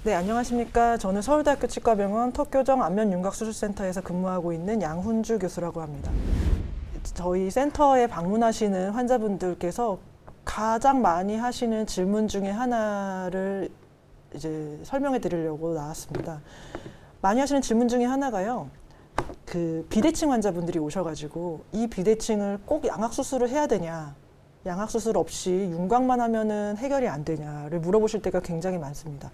네, 안녕하십니까. 저는 서울대학교 치과병원 턱교정 안면윤곽수술센터에서 근무하고 있는 양훈주 교수라고 합니다. 저희 센터에 방문하시는 환자분들께서 가장 많이 하시는 질문 중에 하나를 이제 설명해 드리려고 나왔습니다. 많이 하시는 질문 중에 하나가요. 그 비대칭 환자분들이 오셔가지고 이 비대칭을 꼭 양악수술을 해야 되냐, 양악수술 없이 윤곽만 하면은 해결이 안 되냐를 물어보실 때가 굉장히 많습니다.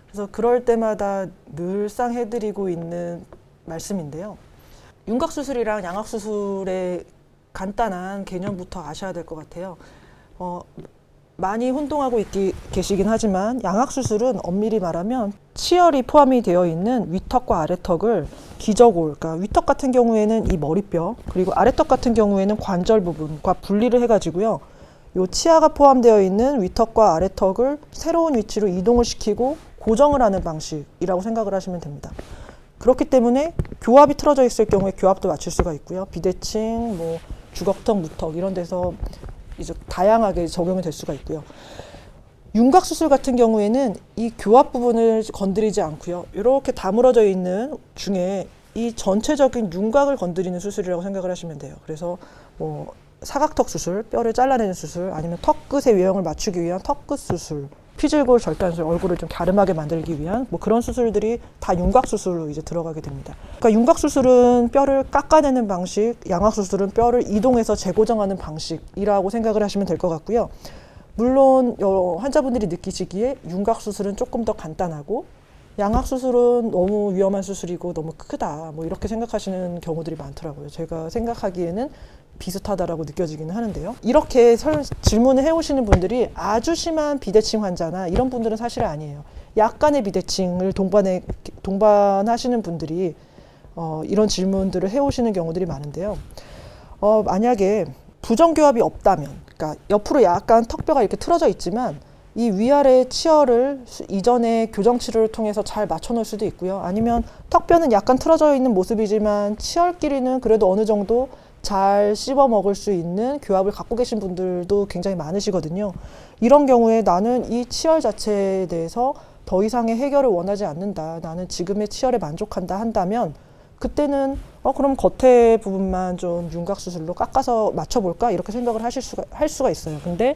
그래서 그럴 때마다 늘상 해드리고 있는 말씀인데요. 윤곽수술이랑 양악수술의 간단한 개념부터 아셔야 될 것 같아요. 많이 혼동하고 계시긴 하지만 양악수술은 엄밀히 말하면 치열이 포함이 되어 있는 위턱과 아래턱을 기저골, 그러니까 위턱 같은 경우에는 이 머리뼈, 그리고 아래턱 같은 경우에는 관절 부분과 분리를 해가지고요. 요 치아가 포함되어 있는 위턱과 아래턱을 새로운 위치로 이동을 시키고 고정을 하는 방식이라고 생각을 하시면 됩니다. 그렇기 때문에 교합이 틀어져 있을 경우에 교합도 맞출 수가 있고요. 비대칭, 주걱턱, 무턱 이런 데서 이제 다양하게 적용이 될 수가 있고요. 윤곽수술 같은 경우에는 이 교합 부분을 건드리지 않고요. 이렇게 다물어져 있는 중에 이 전체적인 윤곽을 건드리는 수술이라고 생각을 하시면 돼요. 그래서 사각턱 수술, 뼈를 잘라내는 수술, 아니면 턱끝의 외형을 맞추기 위한 턱끝 수술, 피질골 절단술, 얼굴을 좀 갸름하게 만들기 위한 그런 수술들이 다 윤곽수술로 이제 들어가게 됩니다. 그러니까 윤곽수술은 뼈를 깎아내는 방식, 양악수술은 뼈를 이동해서 재고정하는 방식이라고 생각을 하시면 될 것 같고요. 물론 환자분들이 느끼시기에 윤곽수술은 조금 더 간단하고 양악수술은 너무 위험한 수술이고 너무 크다 이렇게 생각하시는 경우들이 많더라고요. 제가 생각하기에는 비슷하다라고 느껴지기는 하는데요. 이렇게 질문을 해오시는 분들이 아주 심한 비대칭 환자나 이런 분들은 사실 아니에요. 약간의 비대칭을 동반하시는 분들이 이런 질문들을 해오시는 경우들이 많은데요. 만약에 부정교합이 없다면, 그러니까 옆으로 약간 턱뼈가 이렇게 틀어져 있지만 이 위아래 치열을 이전에 교정치료를 통해서 잘 맞춰놓을 수도 있고요. 아니면 턱뼈는 약간 틀어져 있는 모습이지만 치열끼리는 그래도 어느 정도 잘 씹어 먹을 수 있는 교합을 갖고 계신 분들도 굉장히 많으시거든요. 이런 경우에 나는 이 치열 자체에 대해서 더 이상의 해결을 원하지 않는다, 나는 지금의 치열에 만족한다 한다면 그때는 그럼 겉에 부분만 좀 윤곽수술로 깎아서 맞춰볼까 이렇게 생각을 할 수가 있어요. 근데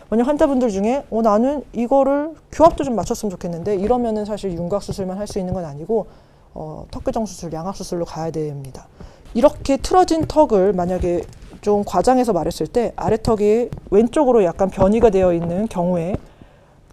만약 환자분들 중에 나는 이거를 교합도 좀 맞췄으면 좋겠는데 이러면은 사실 윤곽수술만 할 수 있는 건 아니고 턱교정 수술, 양악수술로 가야 됩니다. 이렇게 틀어진 턱을 만약에 좀 과장해서 말했을 때 아래턱이 왼쪽으로 약간 변이가 되어 있는 경우에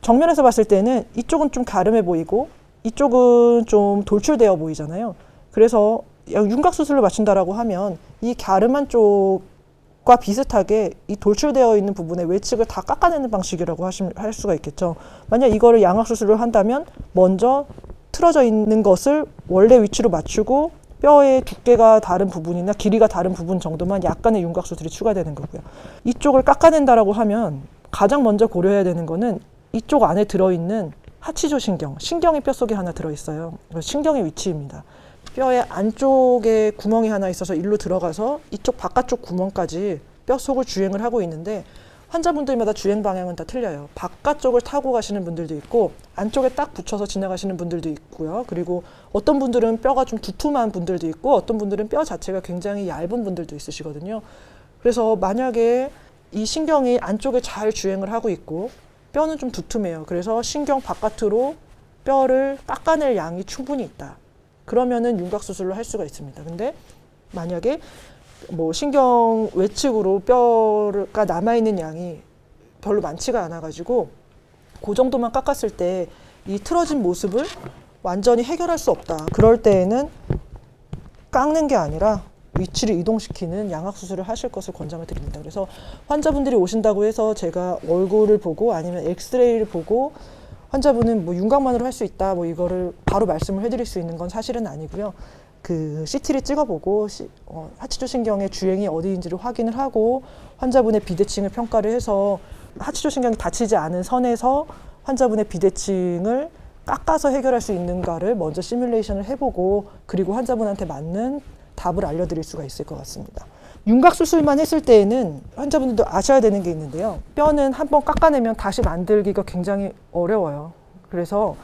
정면에서 봤을 때는 이쪽은 좀 갸름해 보이고 이쪽은 좀 돌출되어 보이잖아요. 그래서 윤곽수술로 맞춘다라고 하면 이 갸름한 쪽과 비슷하게 이 돌출되어 있는 부분의 외측을 다 깎아내는 방식이라고 할 수가 있겠죠. 만약 이거를 양악수술로 한다면 먼저 틀어져 있는 것을 원래 위치로 맞추고 뼈의 두께가 다른 부분이나 길이가 다른 부분 정도만 약간의 윤곽수술이 추가되는 거고요. 이쪽을 깎아낸다라고 하면 가장 먼저 고려해야 되는 거는 이쪽 안에 들어있는 하치조 신경이 뼈 속에 하나 들어있어요. 신경의 위치입니다. 뼈의 안쪽에 구멍이 하나 있어서 일로 들어가서 이쪽 바깥쪽 구멍까지 뼈 속을 주행을 하고 있는데 환자분들마다 주행 방향은 다 틀려요. 바깥쪽을 타고 가시는 분들도 있고 안쪽에 딱 붙여서 지나가시는 분들도 있고요. 그리고 어떤 분들은 뼈가 좀 두툼한 분들도 있고 어떤 분들은 뼈 자체가 굉장히 얇은 분들도 있으시거든요. 그래서 만약에 이 신경이 안쪽에 잘 주행을 하고 있고 뼈는 좀 두툼해요. 그래서 신경 바깥으로 뼈를 깎아낼 양이 충분히 있다. 그러면은 윤곽수술로 할 수가 있습니다. 근데 만약에 신경 외측으로 뼈가 남아있는 양이 별로 많지가 않아가지고 그 정도만 깎았을 때 이 틀어진 모습을 완전히 해결할 수 없다. 그럴 때에는 깎는 게 아니라 위치를 이동시키는 양악수술을 하실 것을 권장을 드립니다. 그래서 환자분들이 오신다고 해서 제가 얼굴을 보고 아니면 엑스레이를 보고 환자분은 윤곽만으로 할 수 있다 이거를 바로 말씀을 해드릴 수 있는 건 사실은 아니고요. 그 CT를 찍어보고 하치조 신경의 주행이 어디인지를 확인을 하고 환자분의 비대칭을 평가를 해서 하치조 신경이 다치지 않은 선에서 환자분의 비대칭을 깎아서 해결할 수 있는가를 먼저 시뮬레이션을 해보고 그리고 환자분한테 맞는 답을 알려드릴 수가 있을 것 같습니다. 윤곽수술만 했을 때에는 환자분들도 아셔야 되는 게 있는데요. 뼈는 한번 깎아내면 다시 만들기가 굉장히 어려워요. 그래서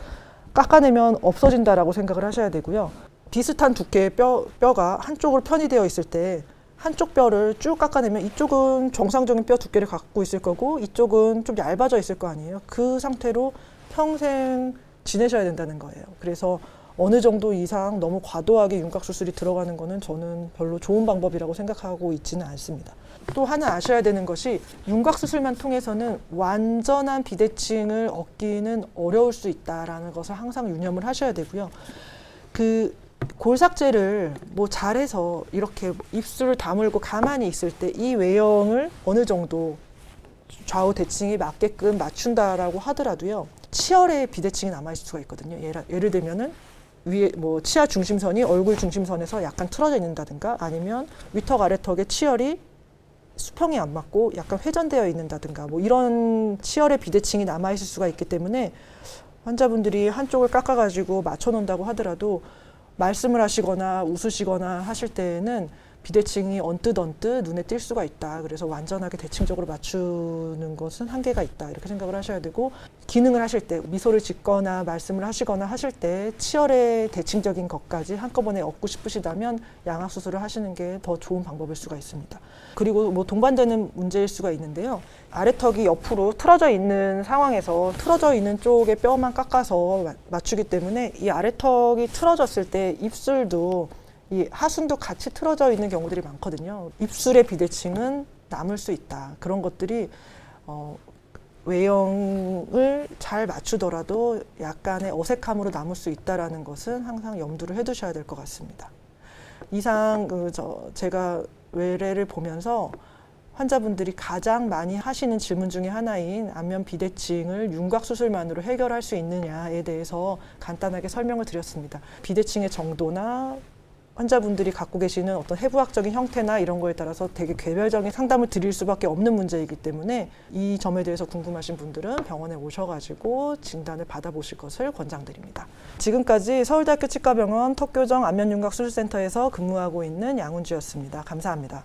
깎아내면 없어진다라고 생각을 하셔야 되고요. 비슷한 두께의 뼈가 한쪽으로 편이 되어 있을 때 한쪽 뼈를 쭉 깎아내면 이쪽은 정상적인 뼈 두께를 갖고 있을 거고 이쪽은 좀 얇아져 있을 거 아니에요. 그 상태로 평생 지내셔야 된다는 거예요. 그래서 어느 정도 이상 너무 과도하게 윤곽 수술이 들어가는 거는 저는 별로 좋은 방법이라고 생각하고 있지는 않습니다. 또 하나 아셔야 되는 것이 윤곽 수술만 통해서는 완전한 비대칭을 얻기는 어려울 수 있다라는 것을 항상 유념을 하셔야 되고요. 그 골삭제를 뭐 잘해서 이렇게 입술을 다물고 가만히 있을 때 이 외형을 어느 정도 좌우 대칭이 맞게끔 맞춘다라고 하더라도요. 치열의 비대칭이 남아있을 수가 있거든요. 예를 들면은 위에 뭐 치아 중심선이 얼굴 중심선에서 약간 틀어져 있는다든가 아니면 위턱 아래턱의 치열이 수평이 안 맞고 약간 회전되어 있는다든가 뭐 이런 치열의 비대칭이 남아있을 수가 있기 때문에 환자분들이 한쪽을 깎아가지고 맞춰놓는다고 하더라도 말씀을 하시거나 웃으시거나 하실 때에는 비대칭이 언뜻 눈에 띌 수가 있다. 그래서 완전하게 대칭적으로 맞추는 것은 한계가 있다. 이렇게 생각을 하셔야 되고 기능을 하실 때 미소를 짓거나 말씀을 하시거나 하실 때 치열의 대칭적인 것까지 한꺼번에 얻고 싶으시다면 양악 수술을 하시는 게 더 좋은 방법일 수가 있습니다. 그리고 뭐 동반되는 문제일 수가 있는데요. 아래턱이 옆으로 틀어져 있는 상황에서 틀어져 있는 쪽의 뼈만 깎아서 맞추기 때문에 이 아래턱이 틀어졌을 때 입술도 이 하순도 같이 틀어져 있는 경우들이 많거든요. 입술의 비대칭은 남을 수 있다. 그런 것들이 외형을 잘 맞추더라도 약간의 어색함으로 남을 수 있다는 것은 항상 염두를 해두셔야 될 것 같습니다. 이상 제가 외래를 보면서 환자분들이 가장 많이 하시는 질문 중에 하나인 안면 비대칭을 윤곽 수술만으로 해결할 수 있느냐에 대해서 간단하게 설명을 드렸습니다. 비대칭의 정도나 환자분들이 갖고 계시는 어떤 해부학적인 형태나 이런 거에 따라서 되게 개별적인 상담을 드릴 수밖에 없는 문제이기 때문에 이 점에 대해서 궁금하신 분들은 병원에 오셔가지고 진단을 받아보실 것을 권장드립니다. 지금까지 서울대학교 치과병원 턱교정 안면윤곽수술센터에서 근무하고 있는 양훈주였습니다. 감사합니다.